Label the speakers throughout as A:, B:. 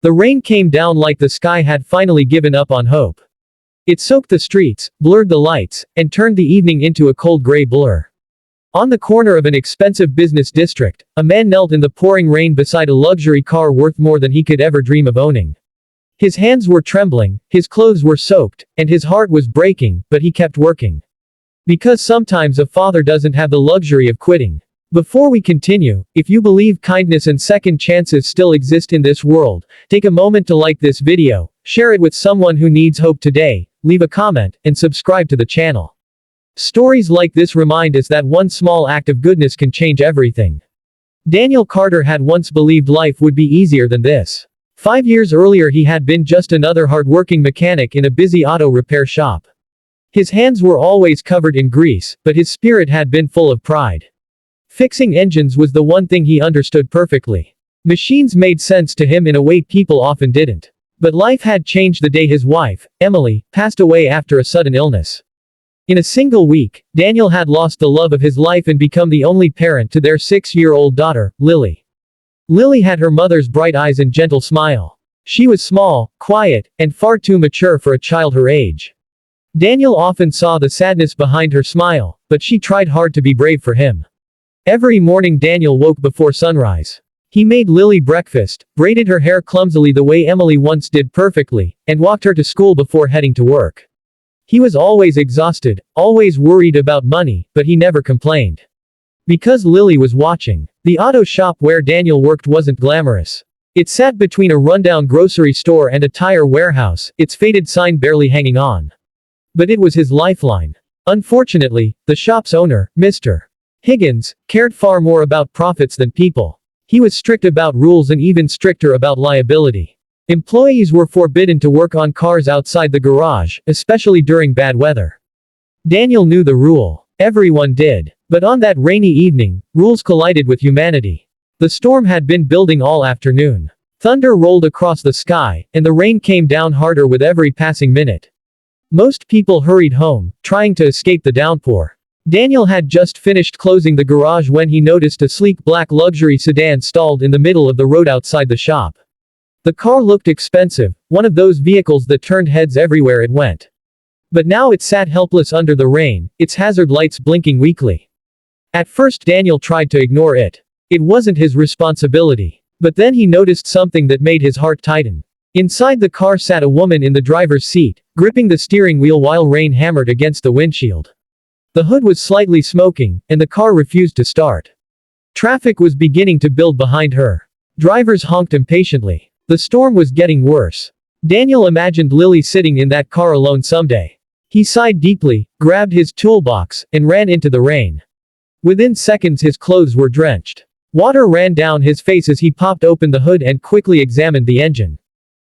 A: The rain came down like the sky had finally given up on hope. It soaked the streets, blurred the lights, and turned the evening into a cold gray blur. On the corner of an expensive business district, a man knelt in the pouring rain beside a luxury car worth more than he could ever dream of owning. His hands were trembling, his clothes were soaked, and his heart was breaking, but he kept working. Because sometimes a father doesn't have the luxury of quitting. Before we continue, if you believe kindness and second chances still exist in this world, take a moment to like this video, share it with someone who needs hope today, leave a comment, and subscribe to the channel. Stories like this remind us that one small act of goodness can change everything. Daniel Carter had once believed life would be easier than this. 5 years earlier he had been just another hard-working mechanic in a busy auto repair shop. His hands were always covered in grease, but his spirit had been full of pride. Fixing engines was the one thing he understood perfectly. Machines made sense to him in a way people often didn't. But life had changed the day his wife, Emily, passed away after a sudden illness. In a single week, Daniel had lost the love of his life and become the only parent to their 6-year-old daughter, Lily. Lily had her mother's bright eyes and gentle smile. She was small, quiet, and far too mature for a child her age. Daniel often saw the sadness behind her smile, but she tried hard to be brave for him. Every morning Daniel woke before sunrise. He made Lily breakfast, braided her hair clumsily the way Emily once did perfectly, and walked her to school before heading to work. He was always exhausted, always worried about money, but he never complained. Because Lily was watching. The auto shop where Daniel worked wasn't glamorous. It sat between a rundown grocery store and a tire warehouse, its faded sign barely hanging on. But it was his lifeline. Unfortunately, the shop's owner, Mr. Higgins, cared far more about profits than people. He was strict about rules and even stricter about liability. Employees were forbidden to work on cars outside the garage, especially during bad weather. Daniel knew the rule. Everyone did. But on that rainy evening, rules collided with humanity. The storm had been building all afternoon. Thunder rolled across the sky, and the rain came down harder with every passing minute. Most people hurried home, trying to escape the downpour. Daniel had just finished closing the garage when he noticed a sleek black luxury sedan stalled in the middle of the road outside the shop. The car looked expensive, one of those vehicles that turned heads everywhere it went. But now it sat helpless under the rain, its hazard lights blinking weakly. At first Daniel tried to ignore it. It wasn't his responsibility. But then he noticed something that made his heart tighten. Inside the car sat a woman in the driver's seat, gripping the steering wheel while rain hammered against the windshield. The hood was slightly smoking, and the car refused to start. Traffic was beginning to build behind her. Drivers honked impatiently. The storm was getting worse. Daniel imagined Lily sitting in that car alone someday. He sighed deeply, grabbed his toolbox, and ran into the rain. Within seconds his clothes were drenched. Water ran down his face as he popped open the hood and quickly examined the engine.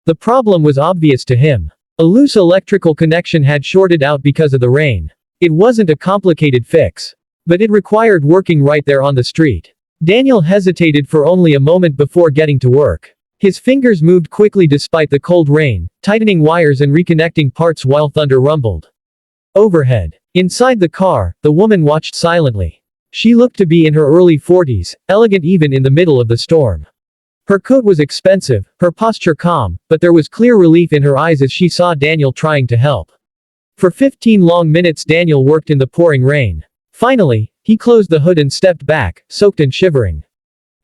A: The problem was obvious to him. A loose electrical connection had shorted out because of the rain. It wasn't a complicated fix. But it required working right there on the street. Daniel hesitated for only a moment before getting to work. His fingers moved quickly despite the cold rain, tightening wires and reconnecting parts while thunder rumbled. Overhead. Inside the car, the woman watched silently. She looked to be in her early 40s, elegant even in the middle of the storm. Her coat was expensive, her posture calm, but there was clear relief in her eyes as she saw Daniel trying to help. For 15 long minutes Daniel worked in the pouring rain. Finally, he closed the hood and stepped back, soaked and shivering.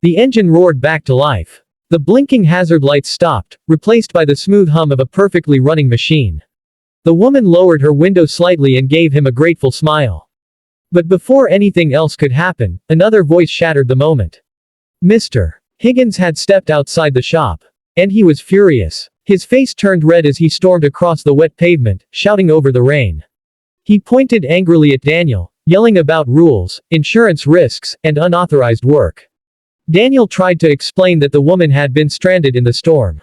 A: The engine roared back to life. The blinking hazard lights stopped, replaced by the smooth hum of a perfectly running machine. The woman lowered her window slightly and gave him a grateful smile. But before anything else could happen, another voice shattered the moment. Mr. Higgins had stepped outside the shop. And he was furious. His face turned red as he stormed across the wet pavement, shouting over the rain. He pointed angrily at Daniel, yelling about rules, insurance risks, and unauthorized work. Daniel tried to explain that the woman had been stranded in the storm.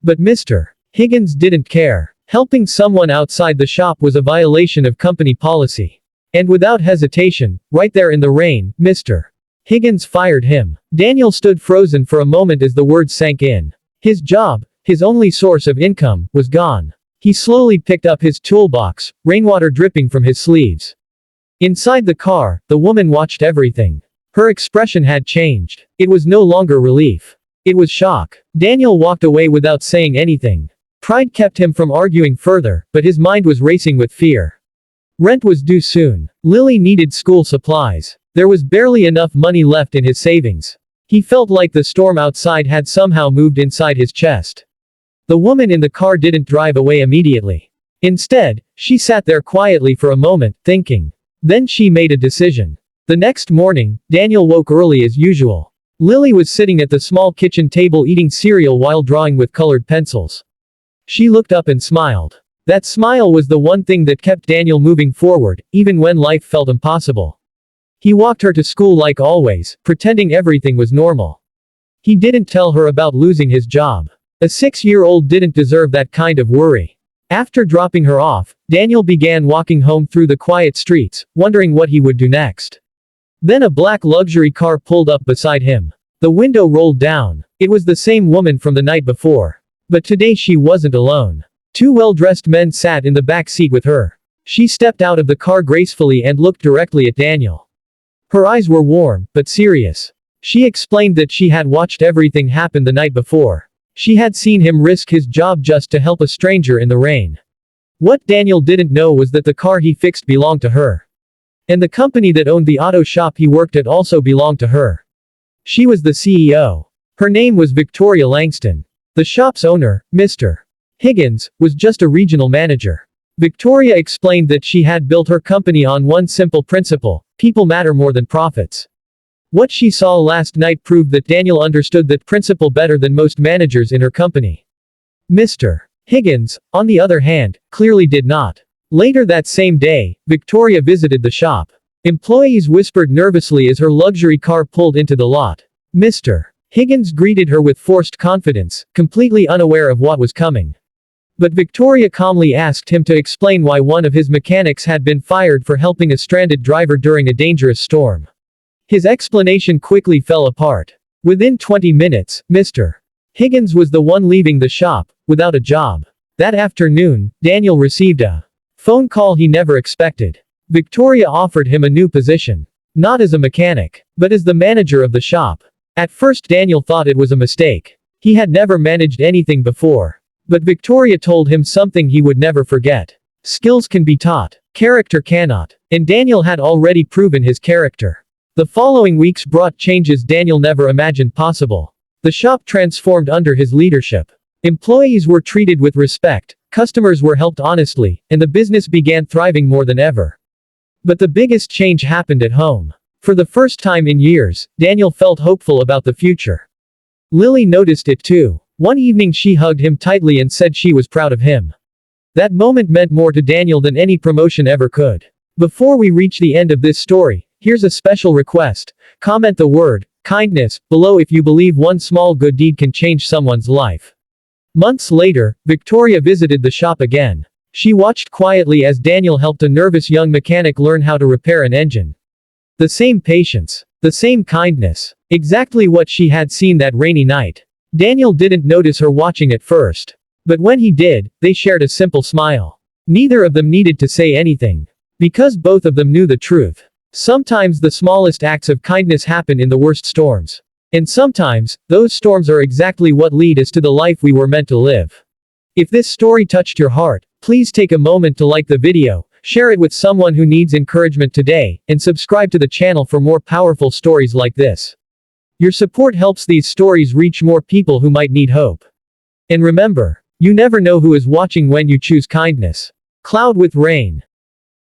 A: But Mr. Higgins didn't care. Helping someone outside the shop was a violation of company policy. And without hesitation, right there in the rain, Mr. Higgins fired him. Daniel stood frozen for a moment as the words sank in. His job, his only source of income, was gone. He slowly picked up his toolbox, rainwater dripping from his sleeves. Inside the car, the woman watched everything. Her expression had changed. It was no longer relief. It was shock. Daniel walked away without saying anything. Pride kept him from arguing further, but his mind was racing with fear. Rent was due soon. Lily needed school supplies. There was barely enough money left in his savings. He felt like the storm outside had somehow moved inside his chest. The woman in the car didn't drive away immediately. Instead, she sat there quietly for a moment, thinking. Then she made a decision. The next morning, Daniel woke early as usual. Lily was sitting at the small kitchen table eating cereal while drawing with colored pencils. She looked up and smiled. That smile was the one thing that kept Daniel moving forward, even when life felt impossible. He walked her to school like always, pretending everything was normal. He didn't tell her about losing his job. A 6-year-old didn't deserve that kind of worry. After dropping her off, Daniel began walking home through the quiet streets, wondering what he would do next. Then a black luxury car pulled up beside him. The window rolled down. It was the same woman from the night before. But today she wasn't alone. 2 well-dressed men sat in the back seat with her. She stepped out of the car gracefully and looked directly at Daniel. Her eyes were warm, but serious. She explained that she had watched everything happen the night before. She had seen him risk his job just to help a stranger in the rain. What Daniel didn't know was that the car he fixed belonged to her. And the company that owned the auto shop he worked at also belonged to her. She was the CEO. Her name was Victoria Langston. The shop's owner, Mr. Higgins, was just a regional manager. Victoria explained that she had built her company on one simple principle: people matter more than profits. What she saw last night proved that Daniel understood that principle better than most managers in her company. Mr. Higgins, on the other hand, clearly did not. Later that same day, Victoria visited the shop. Employees whispered nervously as her luxury car pulled into the lot. Mr. Higgins greeted her with forced confidence, completely unaware of what was coming. But Victoria calmly asked him to explain why one of his mechanics had been fired for helping a stranded driver during a dangerous storm. His explanation quickly fell apart. Within 20 minutes, Mr. Higgins was the one leaving the shop, without a job. That afternoon, Daniel received a phone call he never expected. Victoria offered him a new position. Not as a mechanic, but as the manager of the shop. At first Daniel thought it was a mistake. He had never managed anything before. But Victoria told him something he would never forget. Skills can be taught. Character cannot. And Daniel had already proven his character. The following weeks brought changes Daniel never imagined possible. The shop transformed under his leadership. Employees were treated with respect, customers were helped honestly, and the business began thriving more than ever. But the biggest change happened at home. For the first time in years, Daniel felt hopeful about the future. Lily noticed it too. One evening she hugged him tightly and said she was proud of him. That moment meant more to Daniel than any promotion ever could. Before we reach the end of this story, here's a special request. Comment the word kindness below if you believe one small good deed can change someone's life. Months later, Victoria visited the shop again. She watched quietly as Daniel helped a nervous young mechanic learn how to repair an engine. The same patience. The same kindness. Exactly what she had seen that rainy night. Daniel didn't notice her watching at first. But when he did, they shared a simple smile. Neither of them needed to say anything. Because both of them knew the truth. Sometimes the smallest acts of kindness happen in the worst storms. And sometimes, those storms are exactly what lead us to the life we were meant to live. If this story touched your heart, please take a moment to like the video, share it with someone who needs encouragement today, and subscribe to the channel for more powerful stories like this. Your support helps these stories reach more people who might need hope. And remember, you never know who is watching when you choose kindness. Cloud with rain.